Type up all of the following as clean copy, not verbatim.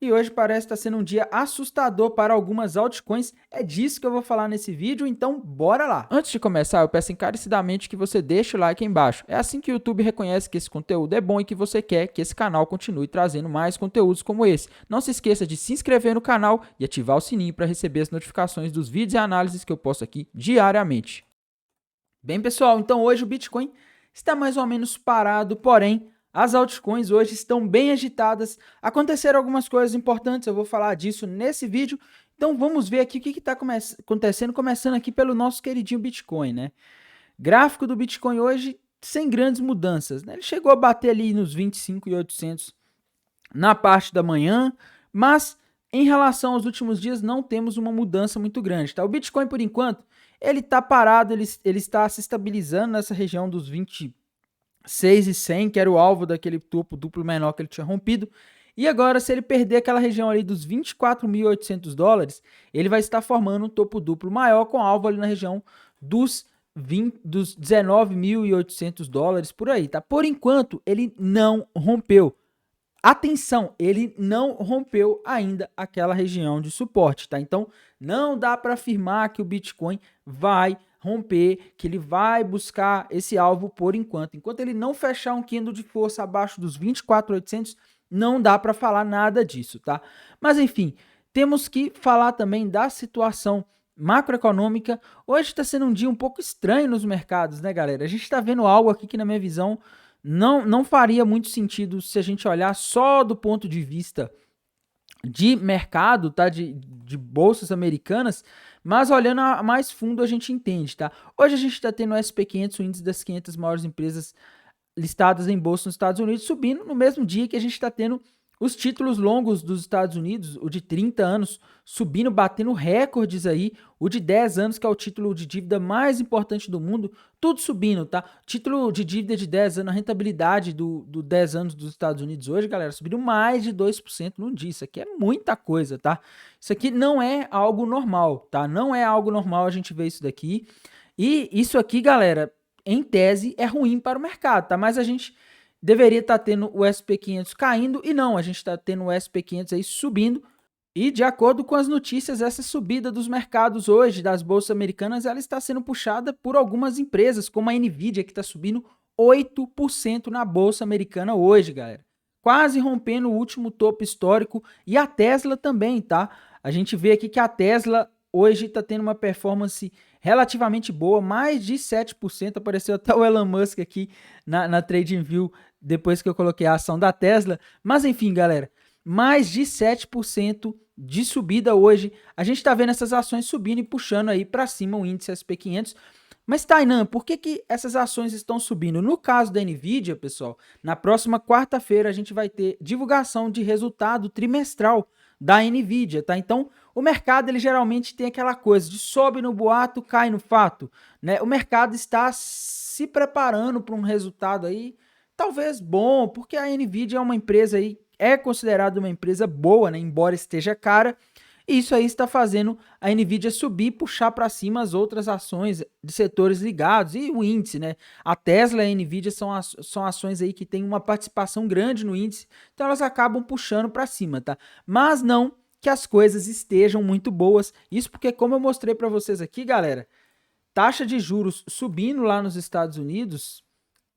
E hoje parece estar sendo um dia assustador para algumas altcoins. É disso que eu vou falar nesse vídeo, então bora lá! Antes de começar, eu peço encarecidamente que você deixe o like aí embaixo. É assim que o YouTube reconhece que esse conteúdo é bom e que você quer que esse canal continue trazendo mais conteúdos como esse. Não se esqueça de se inscrever no canal e ativar o sininho para receber as notificações dos vídeos e análises que eu posto aqui diariamente. Bem, pessoal, então hoje o Bitcoin está mais ou menos parado, porém as altcoins hoje estão bem agitadas. Aconteceram algumas coisas importantes, eu vou falar disso nesse vídeo. Então vamos ver aqui o que está acontecendo, começando aqui pelo nosso queridinho Bitcoin, né? Gráfico do Bitcoin hoje sem grandes mudanças, né? Ele chegou a bater ali nos 25.800 na parte da manhã, mas em relação aos últimos dias não temos uma mudança muito grande, tá? O Bitcoin, por enquanto, ele está parado, ele está se estabilizando nessa região dos 26.100, que era o alvo daquele topo duplo menor que ele tinha rompido. E agora, se ele perder aquela região ali dos 24.800 dólares, ele vai estar formando um topo duplo maior com alvo ali na região dos 19.800 dólares por aí, tá? Por enquanto, ele não rompeu. Atenção, ele não rompeu ainda aquela região de suporte, tá? Então, não dá para afirmar que o Bitcoin vai romper, que ele vai buscar esse alvo por enquanto. Enquanto ele não fechar um candle de força abaixo dos 24.800, não dá para falar nada disso, tá? Mas enfim, temos que falar também da situação macroeconômica. Hoje está sendo um dia um pouco estranho nos mercados, né, galera? A gente está vendo algo aqui que, na minha visão, não faria muito sentido se a gente olhar só do ponto de vista de mercado, tá? De bolsas americanas, mas olhando a mais fundo a gente entende, tá? Hoje a gente está tendo o SP500, o índice das 500 maiores empresas listadas em bolsa nos Estados Unidos, subindo no mesmo dia que a gente está tendo os títulos longos dos Estados Unidos, o de 30 anos, subindo, batendo recordes aí, o de 10 anos, que é o título de dívida mais importante do mundo, tudo subindo, tá? Título de dívida de 10 anos, a rentabilidade do 10 anos dos Estados Unidos hoje, galera, subindo mais de 2% num dia. Isso aqui é muita coisa, tá? Isso aqui não é algo normal, tá? Não é algo normal a gente ver isso daqui. E isso aqui, galera, em tese, é ruim para o mercado, tá? Mas a gente deveria estar tendo o SP500 caindo e não, a gente está tendo o SP500 aí subindo. E de acordo com as notícias, essa subida dos mercados hoje, das bolsas americanas, ela está sendo puxada por algumas empresas, como a Nvidia, que está subindo 8% na bolsa americana hoje, galera. Quase rompendo o último topo histórico. E a Tesla também, tá? A gente vê aqui que a Tesla hoje está tendo uma performance relativamente boa, mais de 7%. Apareceu até o Elon Musk aqui na TradingView depois que eu coloquei a ação da Tesla. Mas enfim, galera, mais de 7% de subida hoje. A gente está vendo essas ações subindo e puxando aí para cima o índice SP500. Mas, Tainan, por que essas ações estão subindo? No caso da Nvidia, pessoal, na próxima quarta-feira a gente vai ter divulgação de resultado trimestral da Nvidia, tá? Então, o mercado, ele geralmente tem aquela coisa de sobe no boato, cai no fato, né? O mercado está se preparando para um resultado aí, talvez bom, porque a Nvidia é uma empresa aí, é considerada uma empresa boa, né? Embora esteja cara. E isso aí está fazendo a Nvidia subir e puxar para cima as outras ações de setores ligados e o índice, né? A Tesla e a Nvidia são ações aí que têm uma participação grande no índice, então elas acabam puxando para cima, tá? Mas não que as coisas estejam muito boas. Isso porque, como eu mostrei para vocês aqui, galera, taxa de juros subindo lá nos Estados Unidos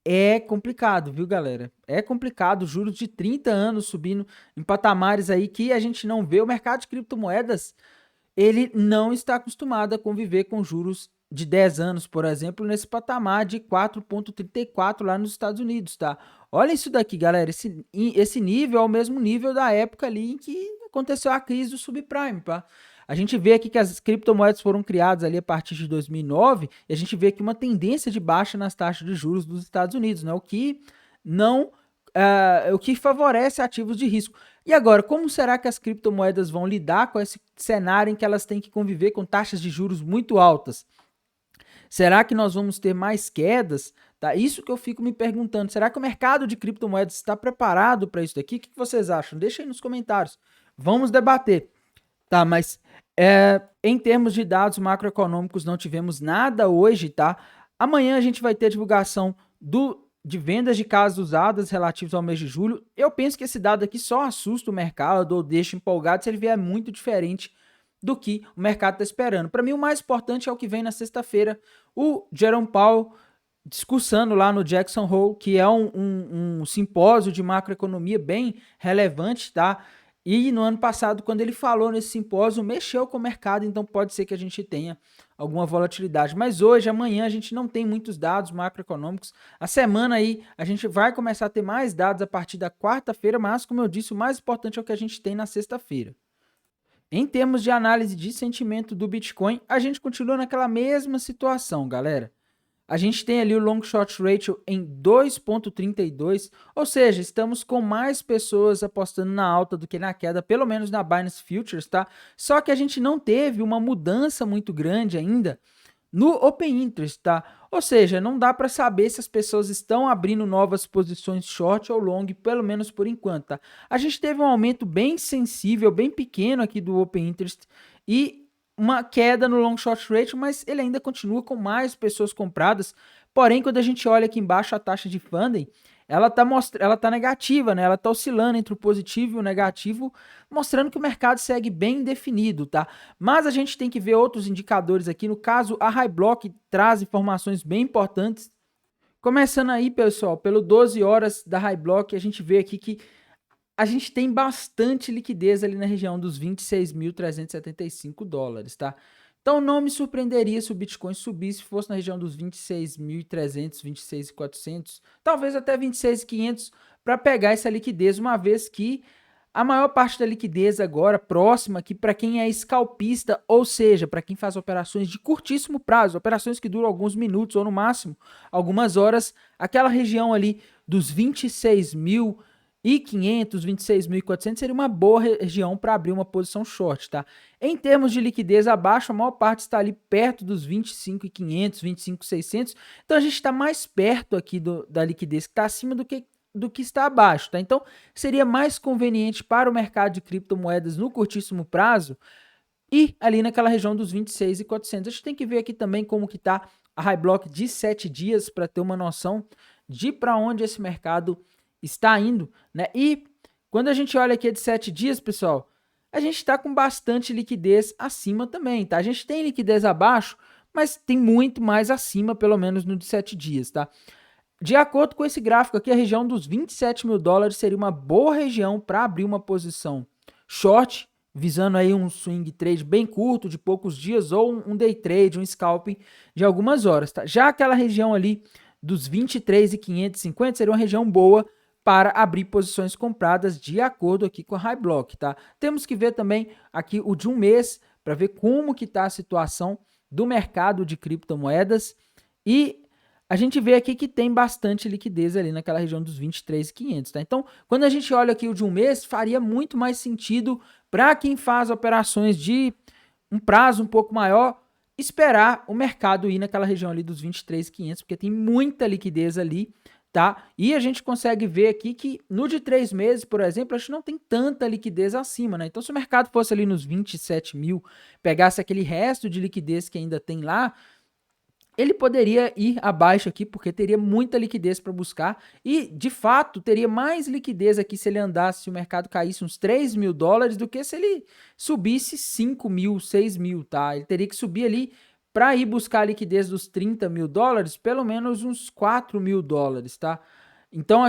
é complicado, viu, galera? É complicado, juros de 30 anos subindo em patamares aí que a gente não vê. O mercado de criptomoedas, ele não está acostumado a conviver com juros de 10 anos, por exemplo, nesse patamar de 4,34 lá nos Estados Unidos, tá? Olha isso daqui, galera, esse nível é o mesmo nível da época ali em que aconteceu a crise do subprime, tá? A gente vê aqui que as criptomoedas foram criadas ali a partir de 2009 e a gente vê aqui uma tendência de baixa nas taxas de juros dos Estados Unidos, né? O que não o que favorece ativos de risco. E agora, como será que as criptomoedas vão lidar com esse cenário em que elas têm que conviver com taxas de juros muito altas? Será que nós vamos ter mais quedas? Tá? Isso que eu fico me perguntando. Será que o mercado de criptomoedas está preparado para isso daqui? O que vocês acham? Deixa aí nos comentários. Vamos debater. Tá, mas em termos de dados macroeconômicos não tivemos nada hoje, tá? Amanhã a gente vai ter a divulgação de vendas de casas usadas relativos ao mês de julho, eu penso que esse dado aqui só assusta o mercado ou deixa empolgado se ele vier muito diferente do que o mercado está esperando. Para mim, o mais importante é o que vem na sexta-feira, o Jerome Powell discursando lá no Jackson Hole, que é um simpósio de macroeconomia bem relevante, tá? E no ano passado, quando ele falou nesse simpósio, mexeu com o mercado, então pode ser que a gente tenha alguma volatilidade. Mas hoje, amanhã, a gente não tem muitos dados macroeconômicos. A semana aí, a gente vai começar a ter mais dados a partir da quarta-feira, mas, como eu disse, o mais importante é o que a gente tem na sexta-feira. Em termos de análise de sentimento do Bitcoin, a gente continua naquela mesma situação, galera. A gente tem ali o long short ratio em 2,32, ou seja, estamos com mais pessoas apostando na alta do que na queda, pelo menos na Binance Futures, tá? Só que a gente não teve uma mudança muito grande ainda no Open Interest, tá? Ou seja, não dá para saber se as pessoas estão abrindo novas posições short ou long, pelo menos por enquanto, tá? A gente teve um aumento bem sensível, bem pequeno aqui do Open Interest e uma queda no long short ratio, mas ele ainda continua com mais pessoas compradas. Porém, quando a gente olha aqui embaixo a taxa de funding, ela tá negativa, né? Ela tá oscilando entre o positivo e o negativo, mostrando que o mercado segue bem definido, tá? Mas a gente tem que ver outros indicadores aqui. No caso, a Highblock traz informações bem importantes. Começando aí, pessoal, pelo 12 horas da Highblock, a gente vê aqui que a gente tem bastante liquidez ali na região dos 26.375 dólares, tá? Então não me surpreenderia se o Bitcoin subisse, se fosse na região dos 26.300, 26.400, talvez até 26.500 para pegar essa liquidez, uma vez que a maior parte da liquidez agora próxima aqui para quem é scalpista, ou seja, para quem faz operações de curtíssimo prazo, operações que duram alguns minutos ou no máximo algumas horas, aquela região ali dos 26.500, 26.400 seria uma boa região para abrir uma posição short, tá? Em termos de liquidez abaixo, a maior parte está ali perto dos 25.500, 25.600, então a gente está mais perto aqui da liquidez que está acima do que está abaixo, tá? Então seria mais conveniente para o mercado de criptomoedas no curtíssimo prazo e ali naquela região dos 26.400. A gente tem que ver aqui também como que está a Highblock de 7 dias para ter uma noção de para onde esse mercado está indo, né? E quando a gente olha aqui a de 7 dias, pessoal, a gente está com bastante liquidez acima também, tá? A gente tem liquidez abaixo, mas tem muito mais acima, pelo menos no de 7 dias, tá? De acordo com esse gráfico aqui, a região dos 27 mil dólares seria uma boa região para abrir uma posição short, visando aí um swing trade bem curto, de poucos dias, ou um day trade, um scalping de algumas horas, tá? Já aquela região ali dos 23.550 seria uma região boa para abrir posições compradas de acordo aqui com a Highblock, tá? Temos que ver também aqui o de um mês para ver como que está a situação do mercado de criptomoedas e a gente vê aqui que tem bastante liquidez ali naquela região dos 23.500, tá? Então, quando a gente olha aqui o de um mês, faria muito mais sentido para quem faz operações de um prazo um pouco maior, esperar o mercado ir naquela região ali dos 23.500, porque tem muita liquidez ali, tá? E a gente consegue ver aqui que no de 3 meses, por exemplo, a gente não tem tanta liquidez acima, né? Então, se o mercado fosse ali nos 27 mil, pegasse aquele resto de liquidez que ainda tem lá, ele poderia ir abaixo aqui, porque teria muita liquidez para buscar e, de fato, teria mais liquidez aqui se ele andasse, se o mercado caísse uns 3 mil dólares do que se ele subisse 5 mil, 6 mil, tá? Ele teria que subir ali para ir buscar a liquidez dos 30 mil dólares, pelo menos uns 4 mil dólares, tá? Então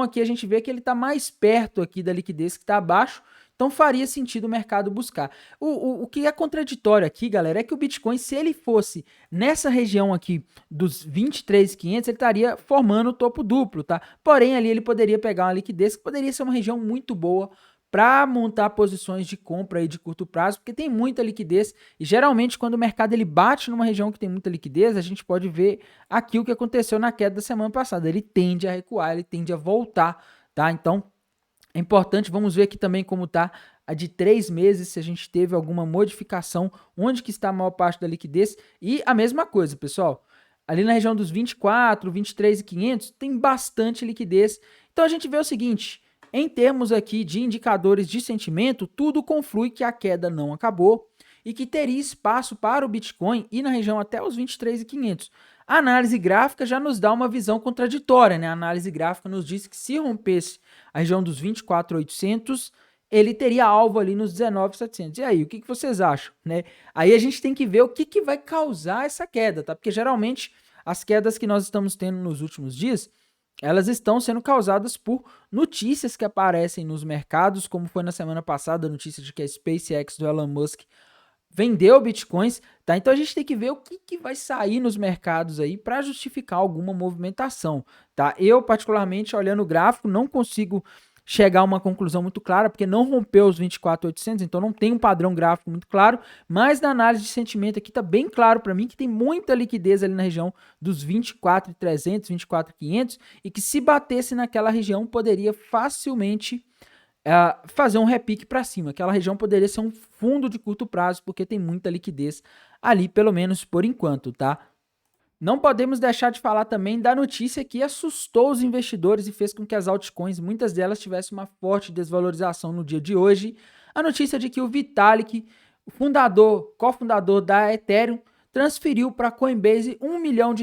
aqui a gente vê que ele está mais perto aqui da liquidez que está abaixo, então faria sentido o mercado buscar. O que é contraditório aqui, galera, é que o Bitcoin, se ele fosse nessa região aqui dos 23.500, ele estaria formando o topo duplo, tá? Porém, ali ele poderia pegar uma liquidez que poderia ser uma região muito boa para montar posições de compra aí de curto prazo, porque tem muita liquidez e geralmente quando o mercado ele bate numa região que tem muita liquidez, a gente pode ver aqui o que aconteceu na queda da semana passada. Ele tende a recuar, ele tende a voltar, tá? Então, é importante, vamos ver aqui também como está a de 3 meses, se a gente teve alguma modificação, onde que está a maior parte da liquidez. E a mesma coisa, pessoal, ali na região dos 24, 23.500, tem bastante liquidez. Então a gente vê o seguinte, em termos aqui de indicadores de sentimento, tudo conflui que a queda não acabou e que teria espaço para o Bitcoin ir na região até os 23.500. A análise gráfica já nos dá uma visão contraditória, né? A análise gráfica nos diz que se rompesse a região dos 24.800, ele teria alvo ali nos 19.700. E aí, o que vocês acham, né? Aí a gente tem que ver o que vai causar essa queda, tá? Porque geralmente as quedas que nós estamos tendo nos últimos dias, elas estão sendo causadas por notícias que aparecem nos mercados, como foi na semana passada a notícia de que a SpaceX do Elon Musk vendeu bitcoins, tá? Então a gente tem que ver o que vai sair nos mercados aí para justificar alguma movimentação, tá? Eu, particularmente, olhando o gráfico, não consigo chegar a uma conclusão muito clara, porque não rompeu os 24.800, então não tem um padrão gráfico muito claro, mas na análise de sentimento aqui tá bem claro para mim que tem muita liquidez ali na região dos 24.300, 24.500 e que se batesse naquela região poderia facilmente fazer um repique para cima. Aquela região poderia ser um fundo de curto prazo, porque tem muita liquidez ali, pelo menos por enquanto, tá? Não podemos deixar de falar também da notícia que assustou os investidores e fez com que as altcoins, muitas delas, tivessem uma forte desvalorização no dia de hoje. A notícia de que o Vitalik, cofundador da Ethereum, transferiu para a Coinbase $1 milhão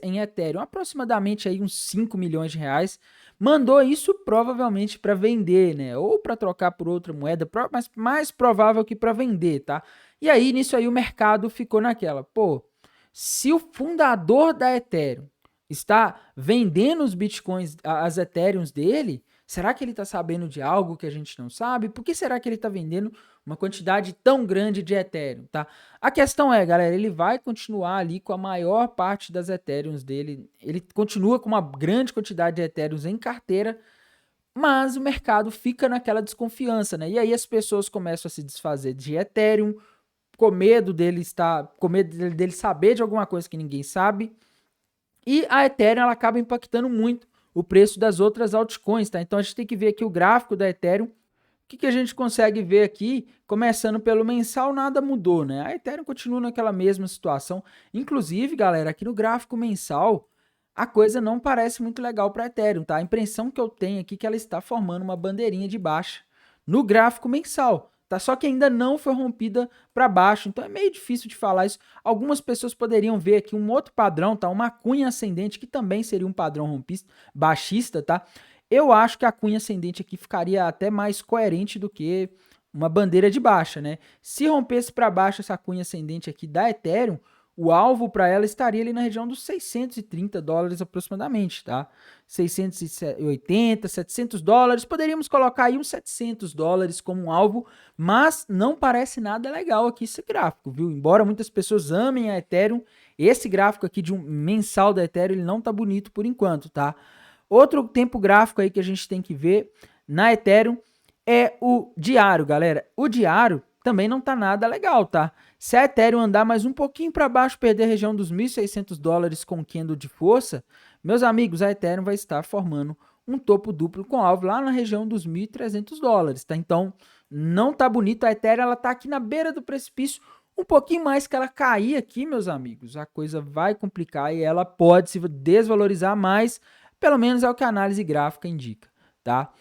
em Ethereum, aproximadamente aí uns 5 milhões de reais. Mandou isso provavelmente para vender, né? Ou para trocar por outra moeda, mas mais provável que para vender, tá? E aí, nisso aí, o mercado ficou naquela, pô, se o fundador da Ethereum está vendendo os bitcoins, as Ethereums dele, será que ele está sabendo de algo que a gente não sabe? Por que será que ele está vendendo uma quantidade tão grande de Ethereum, tá? A questão é, galera, ele vai continuar ali com a maior parte das Ethereums dele, ele continua com uma grande quantidade de Ethereums em carteira, mas o mercado fica naquela desconfiança, né? E aí as pessoas começam a se desfazer de Ethereum, com medo dele saber de alguma coisa que ninguém sabe, e a Ethereum ela acaba impactando muito o preço das outras altcoins, tá? Então a gente tem que ver aqui o gráfico da Ethereum. O que a gente consegue ver aqui, começando pelo mensal, nada mudou, né? A Ethereum continua naquela mesma situação. Inclusive, galera, aqui no gráfico mensal, a coisa não parece muito legal para a Ethereum, tá? A impressão que eu tenho aqui é que ela está formando uma bandeirinha de baixa no gráfico mensal, tá? Só que ainda não foi rompida para baixo, então é meio difícil de falar isso. Algumas pessoas poderiam ver aqui um outro padrão, tá? Uma cunha ascendente, que também seria um padrão baixista, tá? Eu acho que a cunha ascendente aqui ficaria até mais coerente do que uma bandeira de baixa, né? Se rompesse para baixo essa cunha ascendente aqui da Ethereum, o alvo para ela estaria ali na região dos $630 aproximadamente, tá? 680, $700, poderíamos colocar aí uns $700 como um alvo, mas não parece nada legal aqui esse gráfico, viu? Embora muitas pessoas amem a Ethereum, esse gráfico aqui de um mensal da Ethereum, ele não tá bonito por enquanto, tá? Outro tempo gráfico aí que a gente tem que ver na Ethereum é o diário, galera. O diário também não tá nada legal, tá? Se a Ethereum andar mais um pouquinho para baixo, perder a região dos $1.600 com candle de força, meus amigos, a Ethereum vai estar formando um topo duplo com alvo lá na região dos $1.300, tá? Então, não tá bonito. A Ethereum, ela tá aqui na beira do precipício. Um pouquinho mais que ela cair aqui, meus amigos, a coisa vai complicar e ela pode se desvalorizar mais. Pelo menos é o que a análise gráfica indica, tá?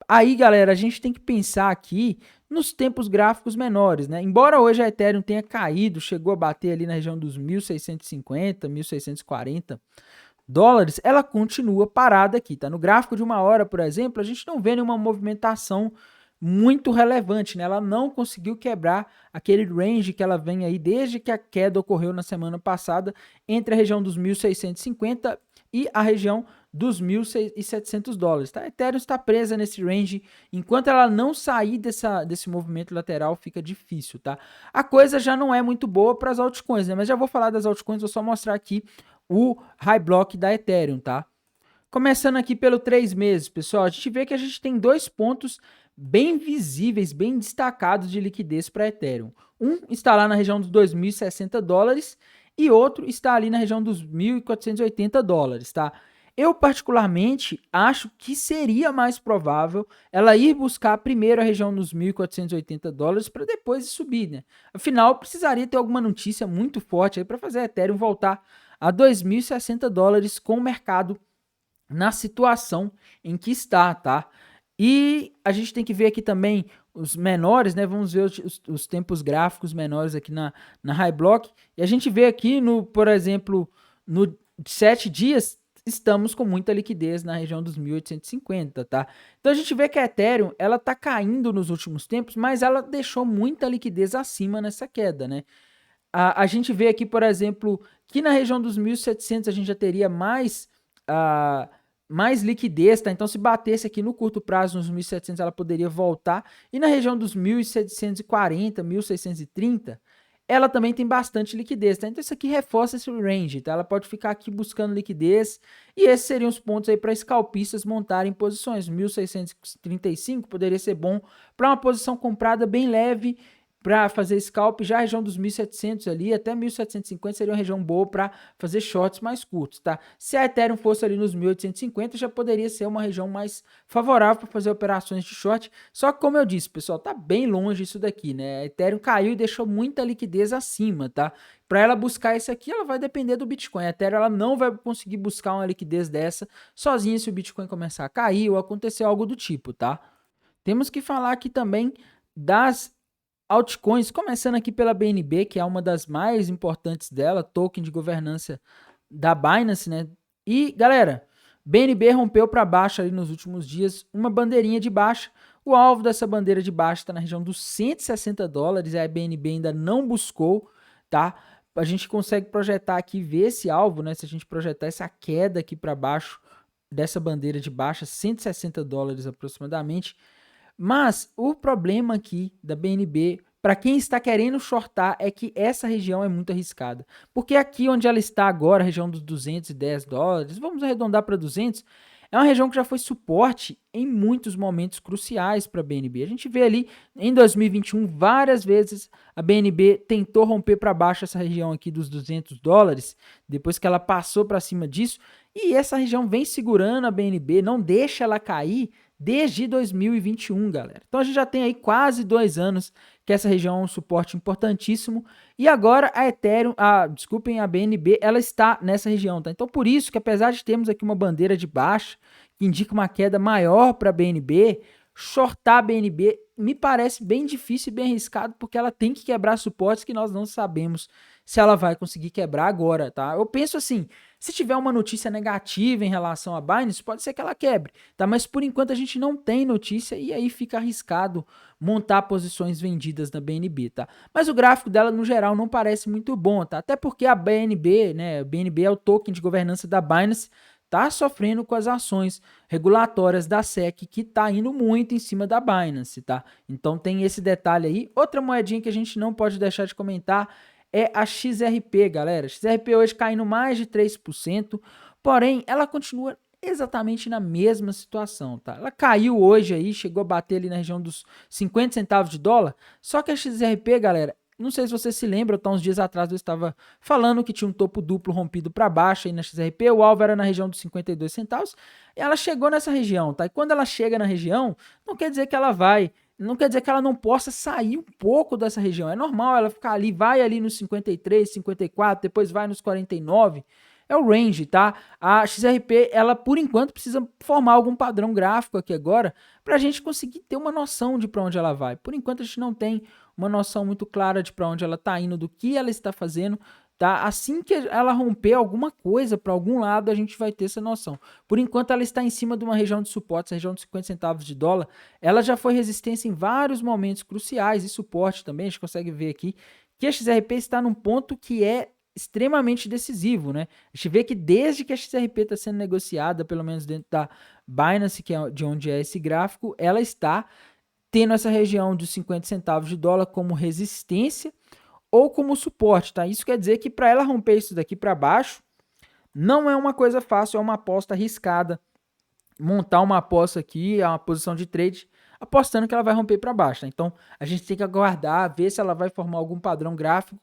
Aí, galera, a gente tem que pensar aqui nos tempos gráficos menores, né? Embora hoje a Ethereum tenha caído, chegou a bater ali na região dos 1.650, 1.640 dólares, ela continua parada aqui, tá? No gráfico de uma hora, por exemplo, a gente não vê nenhuma movimentação muito relevante, né? Ela não conseguiu quebrar aquele range que ela vem aí desde que a queda ocorreu na semana passada entre a região dos 1.650 e a região dos $1.700, tá? A Ethereum está presa nesse range, enquanto ela não sair desse movimento lateral, fica difícil, tá? A coisa já não é muito boa para as altcoins, né? Mas já vou falar das altcoins, vou só mostrar aqui o high block da Ethereum, tá? Começando aqui pelo 3 meses, pessoal, a gente vê que a gente tem dois pontos bem visíveis, bem destacados de liquidez para Ethereum. Um está lá na região dos $2.060 e outro está ali na região dos $1.480, tá? Eu, particularmente, acho que seria mais provável ela ir buscar primeiro a região dos $1.480 para depois subir, né? Afinal, precisaria ter alguma notícia muito forte aí para fazer a Ethereum voltar a $2.060 com o mercado na situação em que está, tá? E a gente tem que ver aqui também os menores, né? Vamos ver os tempos gráficos menores aqui na High Block. E a gente vê aqui, por exemplo, no 7 dias, estamos com muita liquidez na região dos 1.850, tá? Então a gente vê que a Ethereum, ela tá caindo nos últimos tempos, mas ela deixou muita liquidez acima nessa queda, né? A gente vê aqui, por exemplo, que na região dos 1.700 a gente já teria mais liquidez, tá? Então, se batesse aqui no curto prazo, nos 1.700, ela poderia voltar. E na região dos 1.740, 1.630, ela também tem bastante liquidez, tá? Então, isso aqui reforça esse range, tá? Ela pode ficar aqui buscando liquidez. E esses seriam os pontos aí para scalpistas montarem posições. 1.635 poderia ser bom para uma posição comprada bem leve, para fazer scalp. Já a região dos 1.700 ali, até 1.750 seria uma região boa para fazer shorts mais curtos, tá? Se a Ethereum fosse ali nos 1.850, já poderia ser uma região mais favorável para fazer operações de short. Só que, como eu disse, pessoal, tá bem longe isso daqui, né? A Ethereum caiu e deixou muita liquidez acima, tá? Para ela buscar isso aqui, ela vai depender do Bitcoin. A Ethereum, ela não vai conseguir buscar uma liquidez dessa sozinha se o Bitcoin começar a cair ou acontecer algo do tipo, tá? Temos que falar aqui também das altcoins, começando aqui pela BNB, que é uma das mais importantes dela, token de governança da Binance, né? E, galera, BNB rompeu para baixo ali nos últimos dias uma bandeirinha de baixa. O alvo dessa bandeira de baixa está na região dos $160, a BNB ainda não buscou, tá? A gente consegue projetar aqui, ver esse alvo, né? Se a gente projetar essa queda aqui para baixo dessa bandeira de baixa, $160 aproximadamente. Mas o problema aqui da BNB, para quem está querendo shortar, é que essa região é muito arriscada. Porque aqui onde ela está agora, a região dos $210, vamos arredondar para 200, é uma região que já foi suporte em muitos momentos cruciais para a BNB. A gente vê ali em 2021 várias vezes a BNB tentou romper para baixo essa região aqui dos $200, depois que ela passou para cima disso, e essa região vem segurando a BNB, não deixa ela cair desde 2021, galera. Então a gente já tem aí quase 2 anos que essa região é um suporte importantíssimo. E agora a Ethereum, a BNB, ela está nessa região, tá? Então por isso que, apesar de termos aqui uma bandeira de baixa que indica uma queda maior para a BNB, shortar a BNB me parece bem difícil e bem arriscado, porque ela tem que quebrar suportes que nós não sabemos se ela vai conseguir quebrar agora, tá? Eu penso assim, se tiver uma notícia negativa em relação a Binance, pode ser que ela quebre, tá? Mas por enquanto a gente não tem notícia e aí fica arriscado montar posições vendidas na BNB, tá? Mas o gráfico dela, no geral, não parece muito bom, tá? Até porque a BNB, né? A BNB é o token de governança da Binance, tá sofrendo com as ações regulatórias da SEC, que tá indo muito em cima da Binance, tá? Então tem esse detalhe aí. Outra moedinha que a gente não pode deixar de comentar é a XRP, galera. XRP hoje caindo mais de 3%, porém ela continua exatamente na mesma situação, tá? Ela caiu hoje aí, chegou a bater ali na região dos 50 centavos de dólar, só que a XRP, galera, não sei se você se lembra, tá, uns dias atrás eu estava falando que tinha um topo duplo rompido para baixo aí na XRP, o alvo era na região dos 52 centavos, e ela chegou nessa região, tá? E quando ela chega na região, não quer dizer que ela não possa sair um pouco dessa região. É normal ela ficar ali, vai ali nos 53, 54, depois vai nos 49. É o range, tá? A XRP, ela por enquanto precisa formar algum padrão gráfico aqui agora para a gente conseguir ter uma noção de para onde ela vai. Por enquanto a gente não tem uma noção muito clara de para onde ela está indo, do que ela está fazendo, tá? Assim que ela romper alguma coisa para algum lado, a gente vai ter essa noção. Por enquanto ela está em cima de uma região de suporte, essa região de 50 centavos de dólar. Ela já foi resistência em vários momentos cruciais e suporte também. A gente consegue ver aqui que a XRP está num ponto que é extremamente decisivo, né? A gente vê que desde que a XRP está sendo negociada, pelo menos dentro da Binance, que é de onde é esse gráfico, ela está tendo essa região de 50 centavos de dólar como resistência ou como suporte, tá? Isso quer dizer que para ela romper isso daqui para baixo, não é uma coisa fácil, é uma aposta arriscada. Montar uma aposta aqui, é uma posição de trade, apostando que ela vai romper para baixo, tá? Então, a gente tem que aguardar, ver se ela vai formar algum padrão gráfico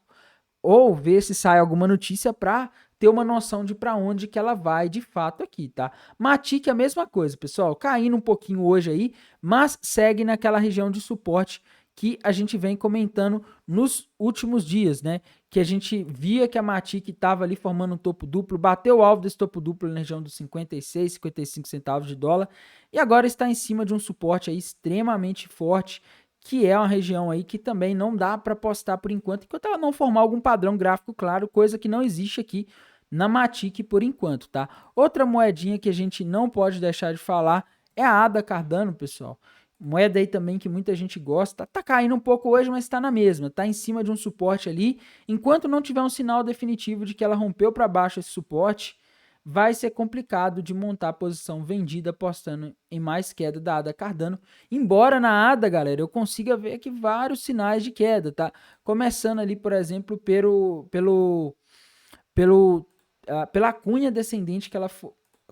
ou ver se sai alguma notícia para ter uma noção de para onde que ela vai de fato aqui, tá? Matic é a mesma coisa, pessoal, caindo um pouquinho hoje aí, mas segue naquela região de suporte que a gente vem comentando nos últimos dias, né? Que a gente via que a Matic estava ali formando um topo duplo, bateu o alvo desse topo duplo na região dos 56, 55 centavos de dólar, e agora está em cima de um suporte aí extremamente forte, que é uma região aí que também não dá para apostar por enquanto ela não formar algum padrão gráfico claro, coisa que não existe aqui na Matic por enquanto, tá? Outra moedinha que a gente não pode deixar de falar é a ADA Cardano, pessoal. Moeda aí também que muita gente gosta. Tá caindo um pouco hoje, mas está na mesma. Tá em cima de um suporte ali. Enquanto não tiver um sinal definitivo de que ela rompeu para baixo esse suporte, vai ser complicado de montar a posição vendida apostando em mais queda da ADA Cardano. Embora na ADA, galera, eu consiga ver aqui vários sinais de queda, tá? Começando ali, por exemplo, pela cunha descendente que ela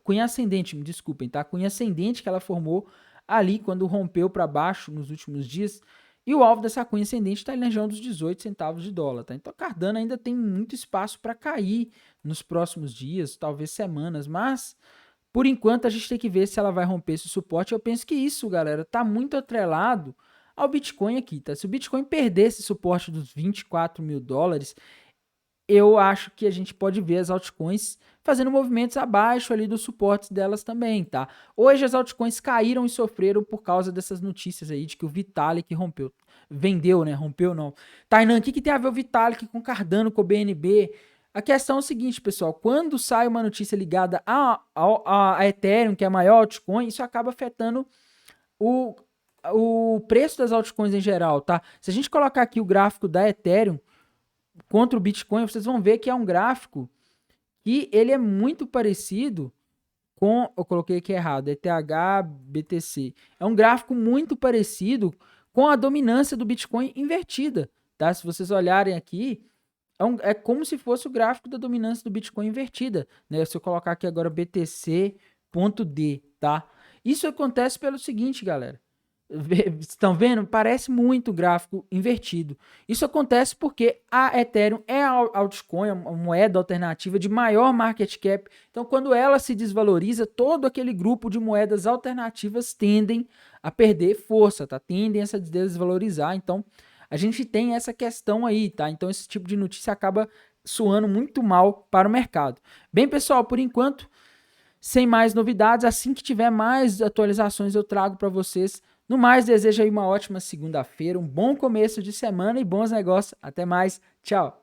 cunha ascendente, me desculpem, tá? Cunha ascendente que ela formou ali quando rompeu para baixo nos últimos dias. E o alvo dessa cunha ascendente está na região dos 18 centavos de dólar, tá? Então a Cardano ainda tem muito espaço para cair nos próximos dias, talvez semanas, mas por enquanto a gente tem que ver se ela vai romper esse suporte. Eu penso que isso, galera, tá muito atrelado ao Bitcoin aqui, tá? Se o Bitcoin perder esse suporte dos 24 mil dólares, eu acho que a gente pode ver as altcoins fazendo movimentos abaixo ali dos suportes delas também, tá? Hoje as altcoins caíram e sofreram por causa dessas notícias aí de que o Vitalik vendeu, né? Rompeu não. Tainan, o que tem a ver o Vitalik com Cardano, com o BNB? A questão é o seguinte, pessoal, quando sai uma notícia ligada a Ethereum, que é a maior altcoin, isso acaba afetando o preço das altcoins em geral, tá? Se a gente colocar aqui o gráfico da Ethereum contra o Bitcoin, vocês vão ver que é um gráfico que ele é muito parecido com, eu coloquei aqui errado, ETH, BTC. É um gráfico muito parecido com a dominância do Bitcoin invertida, tá? Se vocês olharem aqui, é como se fosse o gráfico da dominância do Bitcoin invertida, né? Se eu colocar aqui agora BTC.D, tá? Isso acontece pelo seguinte, galera. Estão vendo? Parece muito gráfico invertido. Isso acontece porque a Ethereum é a altcoin, a moeda alternativa de maior market cap. Então, quando ela se desvaloriza, todo aquele grupo de moedas alternativas tendem a perder força, tá? Tendem a se desvalorizar. Então, a gente tem essa questão aí, tá? Então, esse tipo de notícia acaba soando muito mal para o mercado. Bem, pessoal, por enquanto, sem mais novidades, assim que tiver mais atualizações eu trago para vocês. No mais, desejo aí uma ótima segunda-feira, um bom começo de semana e bons negócios. Até mais. Tchau.